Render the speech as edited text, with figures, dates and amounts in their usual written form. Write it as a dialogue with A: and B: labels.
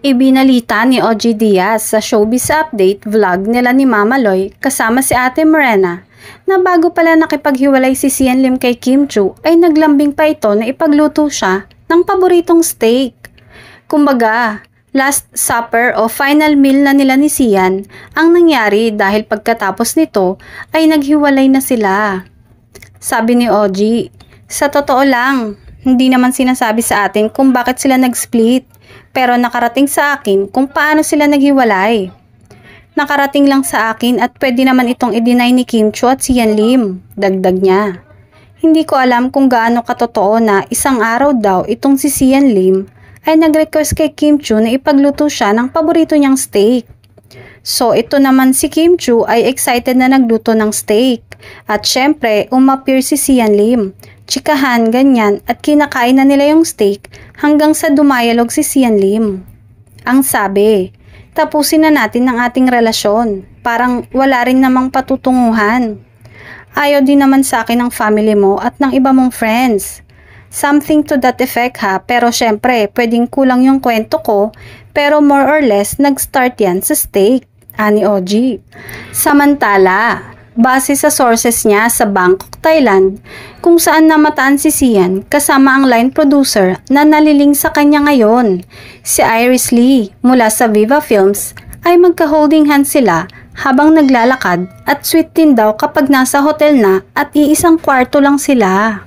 A: Ibinalita ni OG Diaz sa Showbiz Update vlog nila ni Mama Loy kasama si Ate Morena na bago pala nakipaghiwalay si Sian Lim kay Kim Chiu ay naglambing pa ito na ipagluto siya ng paboritong steak. Kumbaga, last supper o final meal na nila ni Sian ang nangyari dahil pagkatapos nito ay naghiwalay na sila. Sabi ni OG, sa totoo lang, hindi naman sinasabi sa atin kung bakit sila nag-split. Pero nakarating sa akin kung paano sila naghiwalay. Nakarating lang sa akin at pwede naman itong i-deny ni Kim Chiu at Sian Lim, dagdag niya. Hindi ko alam kung gaano katotoo na isang araw daw itong si Sian Lim ay nag-request kay Kim Chiu na ipagluto siya ng paborito niyang steak. So ito naman si Kim Chiu ay excited na nagluto ng steak. At syempre umappear si Sian Lim. Chikahan, ganyan, at kinakain na nila yung steak hanggang sa dumayalog si Sian Lim. Ang sabi, tapusin na natin ang ating relasyon. Parang wala rin namang patutunguhan. Ayaw din naman sa akin ng family mo at ng iba mong friends. Something to that effect ha, pero syempre, pwedeng kulang yung kwento ko, pero more or less, nag-start yan sa steak, ani OG. Samantala, base sa sources niya sa Bangkok, Thailand, kung saan namataan si Sian kasama ang line producer na naliling sa kanya ngayon, si Iris Lee mula sa Viva Films, ay magka-holding hands sila habang naglalakad at sweet din daw kapag nasa hotel na at iisang kwarto lang sila.